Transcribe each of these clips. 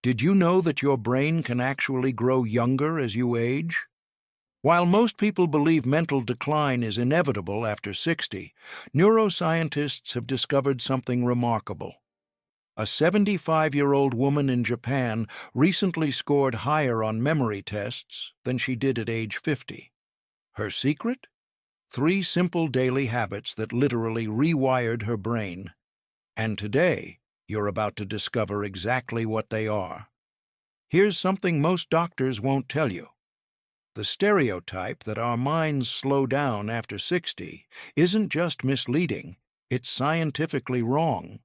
Did you know that your brain can actually grow younger as you age? While most people believe mental decline is inevitable after 60, neuroscientists have discovered something remarkable. A 75-year-old woman in Japan recently scored higher on memory tests than she did at age 50. Her secret? 3 simple daily habits that literally rewired her brain. And today, you're about to discover exactly what they are. Here's something most doctors won't tell you. The stereotype that our minds slow down after 60 isn't just misleading, it's scientifically wrong.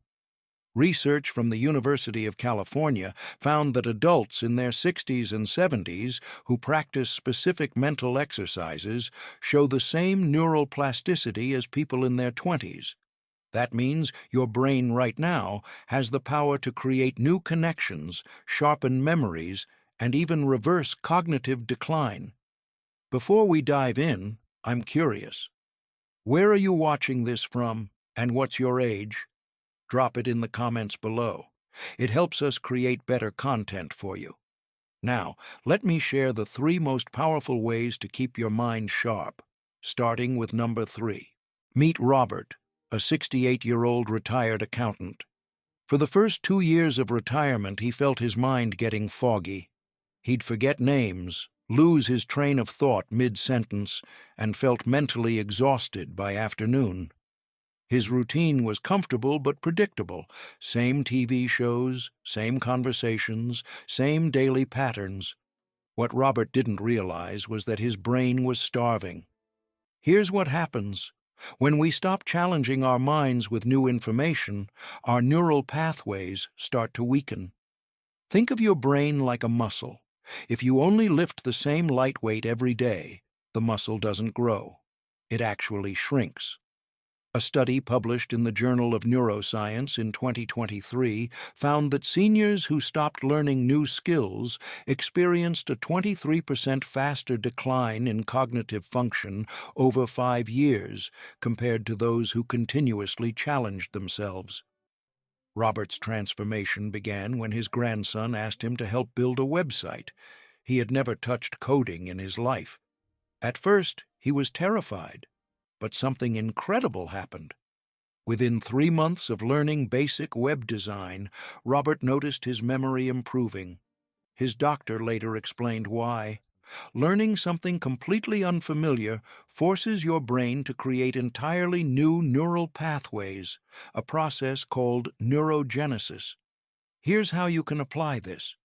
Research from the University of California found that adults in their 60s and 70s who practice specific mental exercises show the same neural plasticity as people in their 20s. That means your brain right now has the power to create new connections, sharpen memories, and even reverse cognitive decline. Before we dive in, I'm curious. Where are you watching this from, and what's your age? Drop it in the comments below. It helps us create better content for you. Now, let me share the 3 most powerful ways to keep your mind sharp, starting with number 3. Meet Robert, a 68-year-old retired accountant. For the first 2 years of retirement, he felt his mind getting foggy. He'd forget names, lose his train of thought mid-sentence, and felt mentally exhausted by afternoon. His routine was comfortable but predictable. Same TV shows, same conversations, same daily patterns. What Robert didn't realize was that his brain was starving. Here's what happens. When we stop challenging our minds with new information, our neural pathways start to weaken. Think of your brain like a muscle. If you only lift the same light weight every day, the muscle doesn't grow. It actually shrinks. A study published in the Journal of Neuroscience in 2023 found that seniors who stopped learning new skills experienced a 23% faster decline in cognitive function over 5 years compared to those who continuously challenged themselves. Robert's transformation began when his grandson asked him to help build a website. He had never touched coding in his life. At first, he was terrified. But something incredible happened. Within 3 months of learning basic web design, Robert noticed his memory improving. His doctor later explained why. Learning something completely unfamiliar forces your brain to create entirely new neural pathways, a process called neurogenesis. Here's how you can apply this.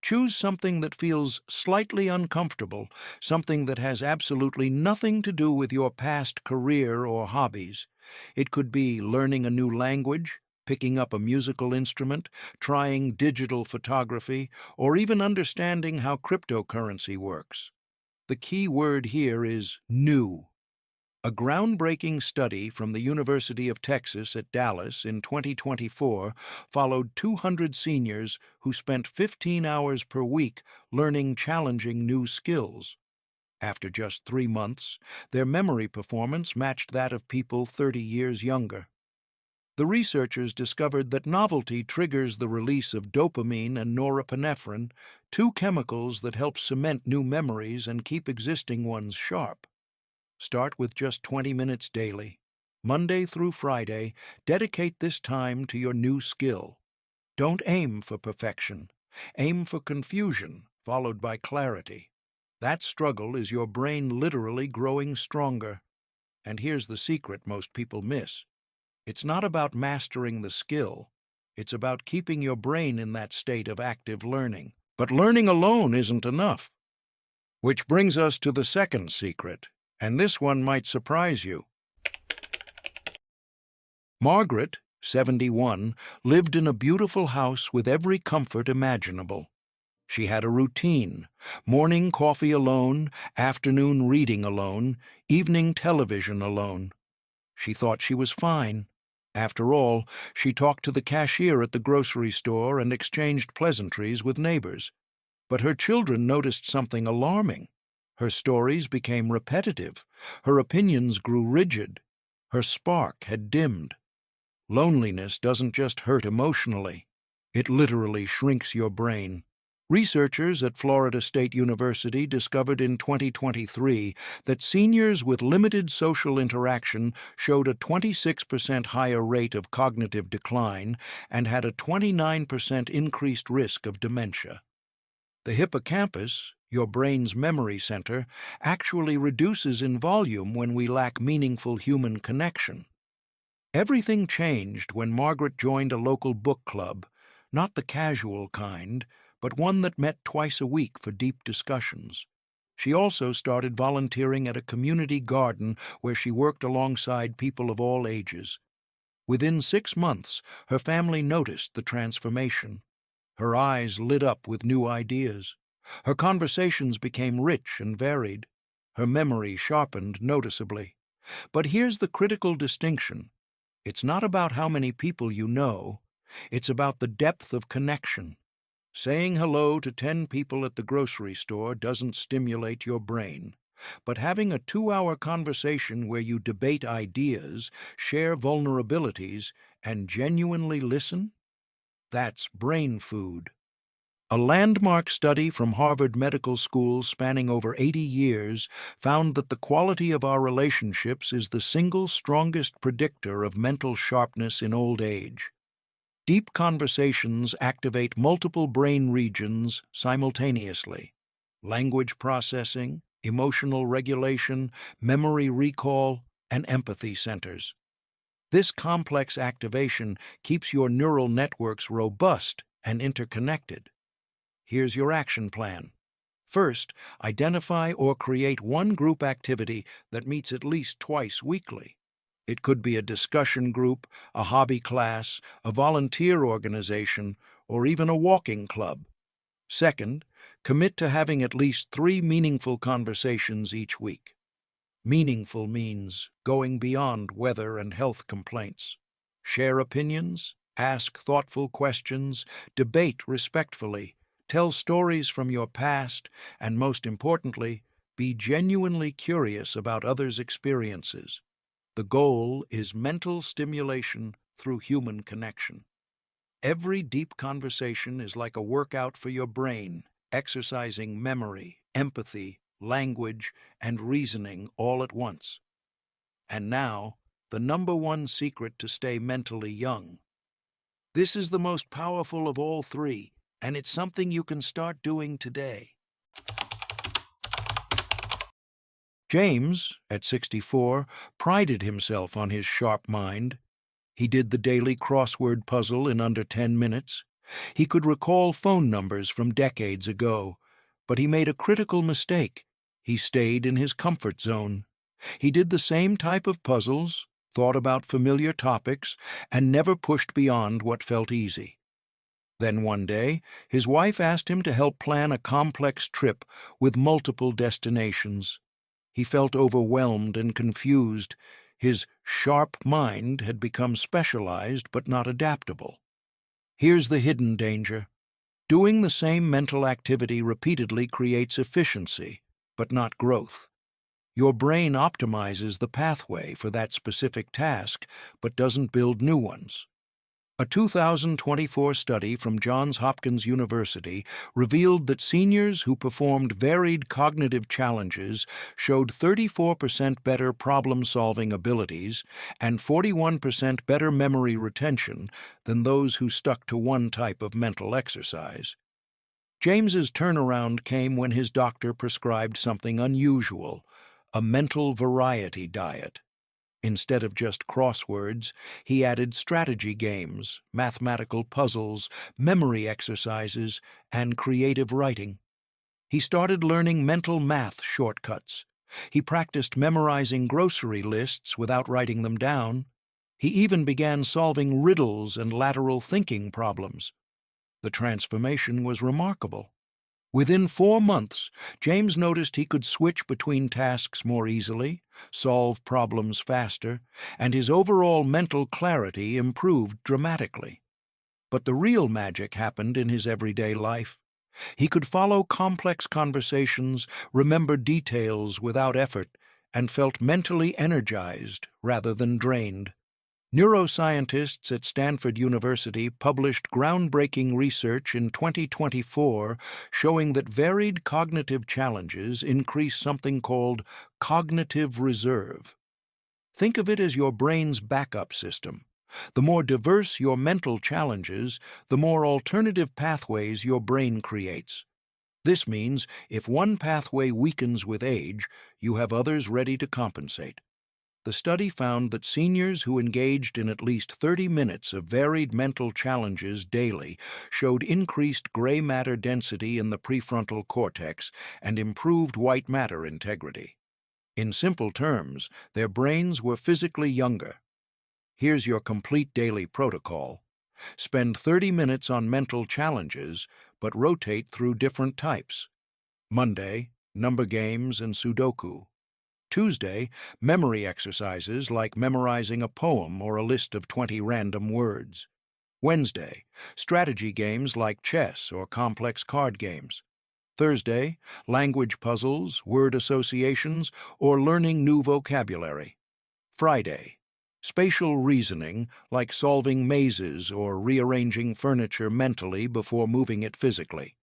Choose something that feels slightly uncomfortable, something that has absolutely nothing to do with your past career or hobbies. It could be learning a new language, picking up a musical instrument, trying digital photography, or even understanding how cryptocurrency works. The key word here is new. A groundbreaking study from the University of Texas at Dallas in 2024 followed 200 seniors who spent 15 hours per week learning challenging new skills. After just 3 months, their memory performance matched that of people 30 years younger. The researchers discovered that novelty triggers the release of dopamine and norepinephrine, 2 chemicals that help cement new memories and keep existing ones sharp. Start with just 20 minutes daily. Monday through Friday, dedicate this time to your new skill. Don't aim for perfection. Aim for confusion, followed by clarity. That struggle is your brain literally growing stronger. And here's the secret most people miss. It's not about mastering the skill. It's about keeping your brain in that state of active learning. But learning alone isn't enough. Which brings us to the second secret. And this one might surprise you. Margaret, 71, lived in a beautiful house with every comfort imaginable. She had a routine: morning coffee alone, afternoon reading alone, evening television alone. She thought she was fine. After all, she talked to the cashier at the grocery store and exchanged pleasantries with neighbors. But her children noticed something alarming. Her stories became repetitive. Her opinions grew rigid. Her spark had dimmed. Loneliness doesn't just hurt emotionally. It literally shrinks your brain. Researchers at Florida State University discovered in 2023 that seniors with limited social interaction showed a 26% higher rate of cognitive decline and had a 29% increased risk of dementia. The hippocampus, your brain's memory center, actually reduces in volume when we lack meaningful human connection. Everything changed when Margaret joined a local book club, not the casual kind, but one that met twice a week for deep discussions. She also started volunteering at a community garden where she worked alongside people of all ages. Within 6 months, her family noticed the transformation. Her eyes lit up with new ideas. Her conversations became rich and varied. Her memory sharpened noticeably. But here's the critical distinction. It's not about how many people you know. It's about the depth of connection. Saying hello to 10 people at the grocery store doesn't stimulate your brain. But having a 2-hour conversation where you debate ideas, share vulnerabilities, and genuinely listen? That's brain food. A landmark study from Harvard Medical School spanning over 80 years found that the quality of our relationships is the single strongest predictor of mental sharpness in old age. Deep conversations activate multiple brain regions simultaneously: language processing, emotional regulation, memory recall, and empathy centers. This complex activation keeps your neural networks robust and interconnected. Here's your action plan. First, identify or create one group activity that meets at least twice weekly. It could be a discussion group, a hobby class, a volunteer organization, or even a walking club. Second, commit to having at least 3 meaningful conversations each week. Meaningful means going beyond weather and health complaints. Share opinions, ask thoughtful questions, debate respectfully, tell stories from your past, and most importantly, be genuinely curious about others' experiences. The goal is mental stimulation through human connection. Every deep conversation is like a workout for your brain, exercising memory, empathy, language, and reasoning all at once. And now, the #1 secret to stay mentally young. This is the most powerful of all 3, and it's something you can start doing today. James, at 64, prided himself on his sharp mind. He did the daily crossword puzzle in under 10 minutes. He could recall phone numbers from decades ago, but he made a critical mistake. He stayed in his comfort zone. He did the same type of puzzles, thought about familiar topics, and never pushed beyond what felt easy. Then one day, his wife asked him to help plan a complex trip with multiple destinations. He felt overwhelmed and confused. His sharp mind had become specialized but not adaptable. Here's the hidden danger. Doing the same mental activity repeatedly creates efficiency, but not growth. Your brain optimizes the pathway for that specific task, but doesn't build new ones. A 2024 study from Johns Hopkins University revealed that seniors who performed varied cognitive challenges showed 34% better problem-solving abilities and 41% better memory retention than those who stuck to one type of mental exercise. James's turnaround came when his doctor prescribed something unusual: a mental variety diet. Instead of just crosswords, he added strategy games, mathematical puzzles, memory exercises, and creative writing. He started learning mental math shortcuts. He practiced memorizing grocery lists without writing them down. He even began solving riddles and lateral thinking problems. The transformation was remarkable. Within 4 months, James noticed he could switch between tasks more easily, solve problems faster, and his overall mental clarity improved dramatically. But the real magic happened in his everyday life. He could follow complex conversations, remember details without effort, and felt mentally energized rather than drained. Neuroscientists at Stanford University published groundbreaking research in 2024 showing that varied cognitive challenges increase something called cognitive reserve. Think of it as your brain's backup system. The more diverse your mental challenges, the more alternative pathways your brain creates. This means if one pathway weakens with age, you have others ready to compensate. The study found that seniors who engaged in at least 30 minutes of varied mental challenges daily showed increased gray matter density in the prefrontal cortex and improved white matter integrity. In simple terms, their brains were physically younger. Here's your complete daily protocol. Spend 30 minutes on mental challenges, but rotate through different types. Monday, number games and Sudoku. Tuesday, memory exercises like memorizing a poem or a list of 20 random words. Wednesday, strategy games like chess or complex card games. Thursday, language puzzles, word associations, or learning new vocabulary. Friday, spatial reasoning like solving mazes or rearranging furniture mentally before moving it physically.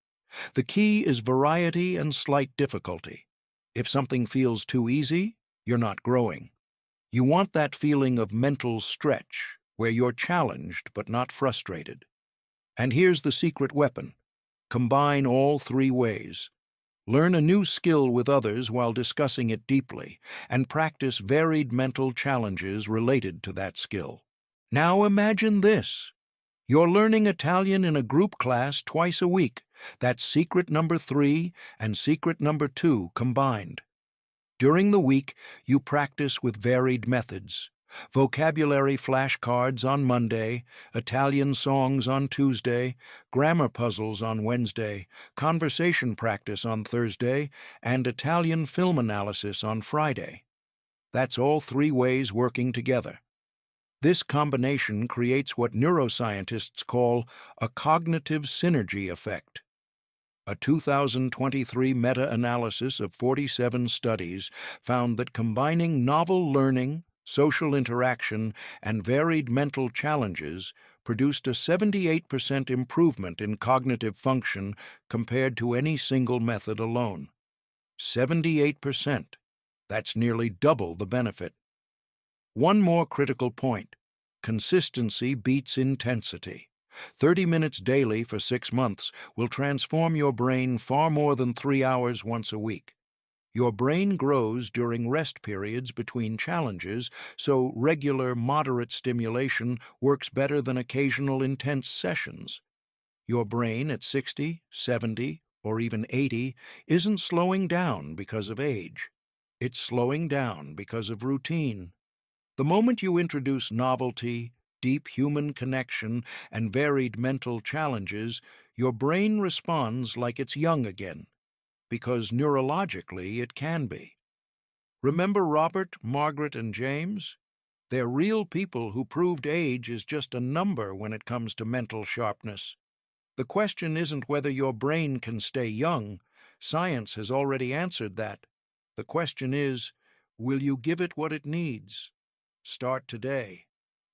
The key is variety and slight difficulty. If something feels too easy, you're not growing. You want that feeling of mental stretch, where you're challenged but not frustrated. And here's the secret weapon. Combine all three ways. Learn a new skill with others while discussing it deeply, and practice varied mental challenges related to that skill. Now imagine this. You're learning Italian in a group class twice a week. That's secret number 3 and secret number 2 combined. During the week, you practice with varied methods. Vocabulary flashcards on Monday, Italian songs on Tuesday, grammar puzzles on Wednesday, conversation practice on Thursday, and Italian film analysis on Friday. That's all three ways working together. This combination creates what neuroscientists call a cognitive synergy effect. A 2023 meta-analysis of 47 studies found that combining novel learning, social interaction, and varied mental challenges produced a 78% improvement in cognitive function compared to any single method alone. 78%. That's nearly double the benefit. One more critical point. Consistency beats intensity. 30 minutes daily for 6 months will transform your brain far more than 3 hours once a week. Your brain grows during rest periods between challenges, so regular, moderate stimulation works better than occasional intense sessions. Your brain at 60, 70, or even 80 isn't slowing down because of age. It's slowing down because of routine. The moment you introduce novelty, deep human connection, and varied mental challenges, your brain responds like it's young again, because neurologically it can be. Remember Robert, Margaret, and James? They're real people who proved age is just a number when it comes to mental sharpness. The question isn't whether your brain can stay young. Science has already answered that. The question is, will you give it what it needs? Start today.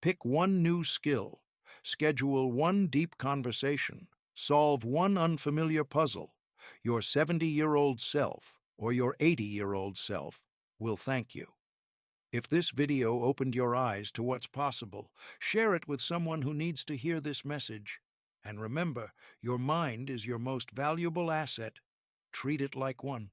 Pick one new skill. Schedule one deep conversation. Solve one unfamiliar puzzle. Your 70-year-old self or your 80-year-old self will thank you. If this video opened your eyes to what's possible, share it with someone who needs to hear this message. And remember, your mind is your most valuable asset. Treat it like one.